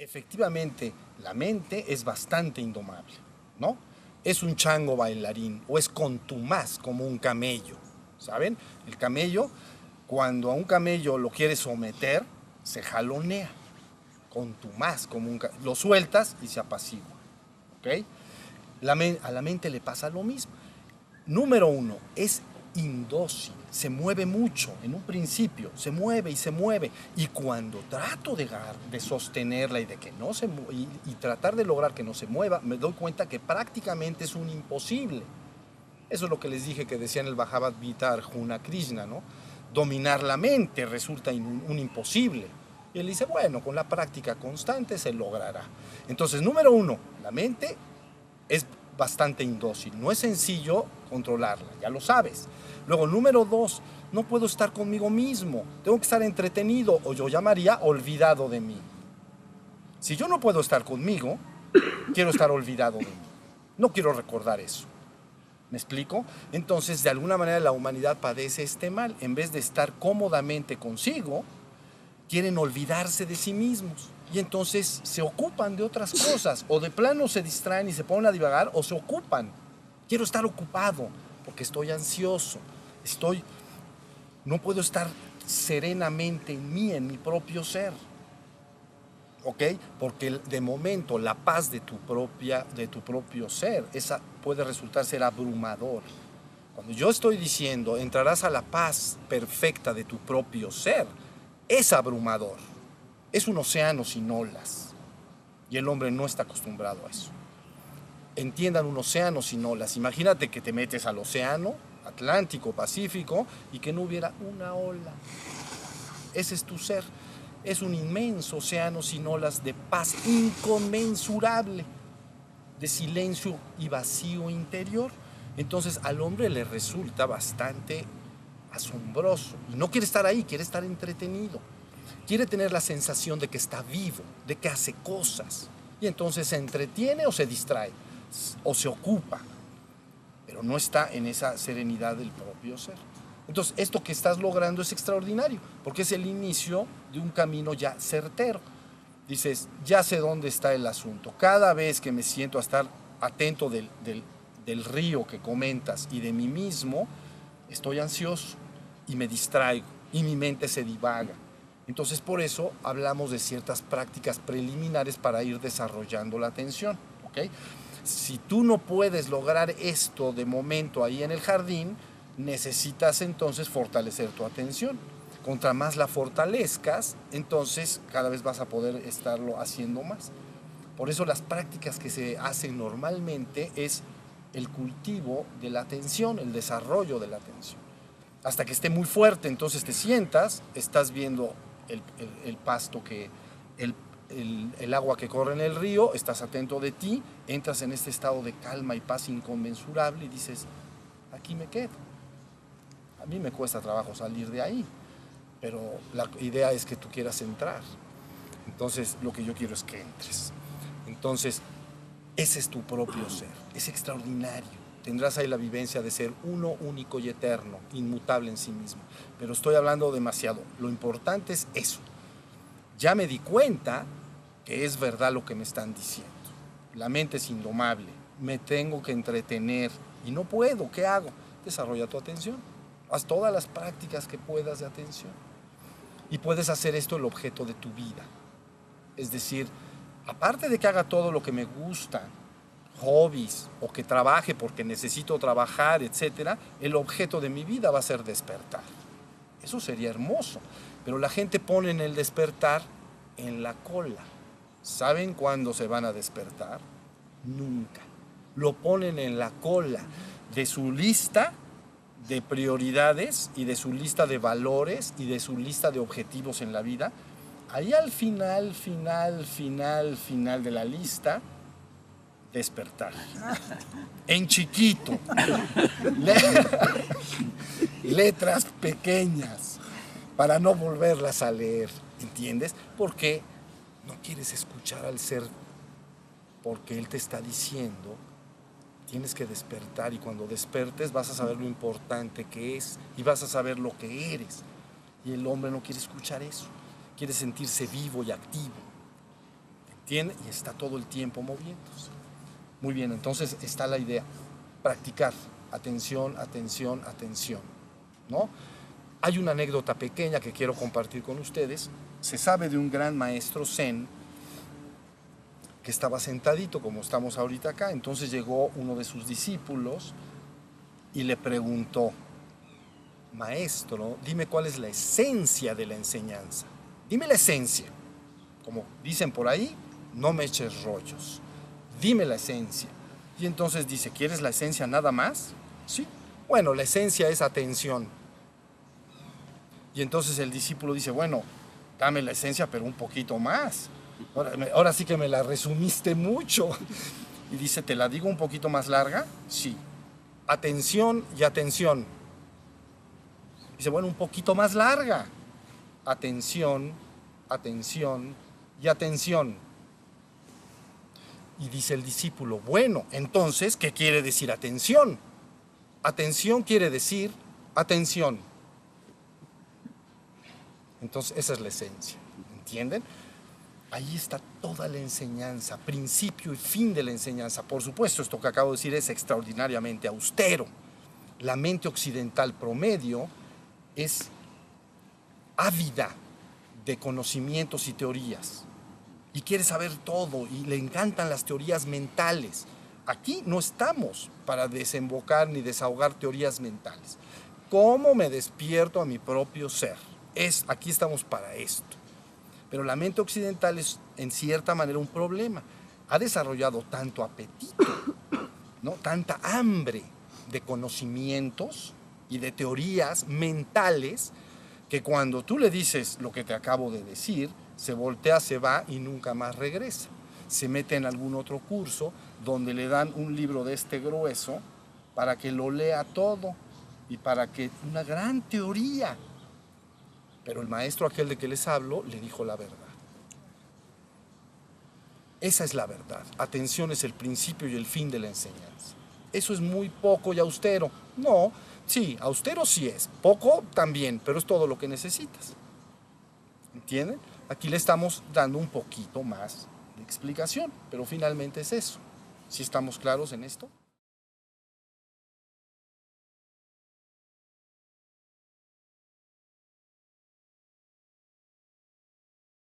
Efectivamente, la mente es bastante indomable, ¿no? Es un chango bailarín o es contumaz como un camello, ¿saben? El camello, cuando a un camello lo quieres someter, se jalonea, contumaz como lo sueltas y se apacigua, ¿ok? A la mente le pasa lo mismo. Número uno, es indócil, se mueve mucho, en un principio se mueve y se mueve, y cuando trato de sostenerla y de que no se y tratar de lograr que no se mueva, me doy cuenta que prácticamente es un imposible. Eso es lo que les dije que decía en el Bhagavad Gita Arjuna Krishna, ¿no? Dominar la mente resulta un imposible. Y él dice, bueno, con la práctica constante se logrará. Entonces, número uno, la mente es bastante indócil, no es sencillo controlarla, ya lo sabes. Luego, número dos, no puedo estar conmigo mismo, tengo que estar entretenido, o yo llamaría olvidado de mí. Si yo no puedo estar conmigo, quiero estar olvidado de mí, no quiero recordar eso. ¿Me explico? Entonces, de alguna manera la humanidad padece este mal. En vez de estar cómodamente consigo, quieren olvidarse de sí mismos. Y entonces se ocupan de otras cosas. O de plano se distraen y se ponen a divagar, o se ocupan. Quiero estar ocupado porque estoy ansioso. No puedo estar serenamente en mí, en mi propio ser. ¿Ok? Porque de momento la paz de tu propio ser, esa puede resultar ser abrumador. Cuando yo estoy diciendo entrarás a la paz perfecta de tu propio ser, es abrumador. Es un océano sin olas. Y el hombre no está acostumbrado a eso. Entiendan un océano sin olas. Imagínate que te metes al océano Atlántico, Pacífico, y que no hubiera una ola. Ese es tu ser. Es un inmenso océano sin olas de paz inconmensurable, de silencio y vacío interior. Entonces al hombre le resulta bastante asombroso. Y no quiere estar ahí, quiere estar entretenido. Quiere tener la sensación de que está vivo, de que hace cosas. Y entonces se entretiene o se distrae, o se ocupa, pero no está en esa serenidad del propio ser. Entonces, esto que estás logrando es extraordinario, porque es el inicio de un camino ya certero. Dices, ya sé dónde está el asunto. Cada vez que me siento a estar atento del río que comentas y de mí mismo, estoy ansioso y me distraigo y mi mente se divaga. Entonces, por eso hablamos de ciertas prácticas preliminares para ir desarrollando la atención, ¿ok? Si tú no puedes lograr esto de momento ahí en el jardín, necesitas entonces fortalecer tu atención. Contra más la fortalezcas, entonces cada vez vas a poder estarlo haciendo más. Por eso las prácticas que se hacen normalmente es el cultivo de la atención, el desarrollo de la atención. Hasta que esté muy fuerte, entonces te sientas, estás viendo el pasto el agua que corre en el río, estás atento de ti, entras en este estado de calma y paz inconmensurable y dices, aquí me quedo. A mí me cuesta trabajo salir de ahí, pero la idea es que tú quieras entrar. Entonces, lo que yo quiero es que entres. Entonces, ese es tu propio ser, es extraordinario. Tendrás ahí la vivencia de ser uno único y eterno, inmutable en sí mismo. Pero estoy hablando demasiado. Lo importante es eso. Ya me di cuenta que es verdad lo que me están diciendo. La mente es indomable, me tengo que entretener y no puedo. ¿Qué hago? Desarrolla tu atención. Haz todas las prácticas que puedas de atención. Y puedes hacer esto el objeto de tu vida. Es decir, aparte de que haga todo lo que me gusta, hobbies, o que trabaje porque necesito trabajar, etcétera, el objeto de mi vida va a ser despertar. Eso sería hermoso. Pero la gente pone en el despertar en la cola. ¿Saben cuándo se van a despertar? Nunca. Lo ponen en la cola de su lista de prioridades y de su lista de valores y de su lista de objetivos en la vida. Ahí al final de la lista, despertar. En chiquito. Letras pequeñas para no volverlas a leer, ¿entiendes? Porque no quieres escuchar al ser, porque él te está diciendo, tienes que despertar, y cuando despertes vas a saber lo importante que es y vas a saber lo que eres. Y el hombre no quiere escuchar eso, quiere sentirse vivo y activo. ¿entiende? Y está todo el tiempo moviéndose. Muy bien, entonces está la idea, practicar, atención, atención, atención, ¿no? Hay una anécdota pequeña que quiero compartir con ustedes. Se sabe de un gran maestro zen que estaba sentadito como estamos ahorita acá. Entonces llegó uno de sus discípulos y le preguntó: maestro, dime cuál es la esencia de la enseñanza. Dime la esencia. Como dicen por ahí, no me eches rollos. Dime la esencia. Y entonces dice: ¿quieres la esencia nada más? Sí. Bueno, la esencia es atención. Y entonces el discípulo dice: bueno, dame la esencia, pero un poquito más. Ahora sí que me la resumiste mucho. Y dice: ¿te la digo un poquito más larga? Sí. Atención y atención. Dice: bueno, un poquito más larga. Atención, atención y atención. Y dice el discípulo: bueno, entonces, ¿qué quiere decir atención? Atención quiere decir atención. Entonces, esa es la esencia, ¿entienden? Ahí está toda la enseñanza, principio y fin de la enseñanza. Por supuesto, esto que acabo de decir es extraordinariamente austero. La mente occidental promedio es ávida de conocimientos y teorías. Y quiere saber todo y le encantan las teorías mentales. Aquí no estamos para desembocar ni desahogar teorías mentales. ¿Cómo me despierto a mi propio ser? Aquí estamos para esto. Pero la mente occidental es en cierta manera un problema. Ha desarrollado tanto apetito, ¿no? Tanta hambre de conocimientos y de teorías mentales que cuando tú le dices lo que te acabo de decir, se voltea, se va y nunca más regresa. Se mete en algún otro curso donde le dan un libro de este grueso para que lo lea todo y para que una gran teoría. Pero el maestro aquel de que les hablo le dijo la verdad. Esa es la verdad. Atención es el principio y el fin de la enseñanza. Eso es muy poco y austero. No, sí, austero sí es. Poco también, pero es todo lo que necesitas. ¿Entienden? Aquí le estamos dando un poquito más de explicación, pero finalmente es eso. ¿Sí estamos claros en esto?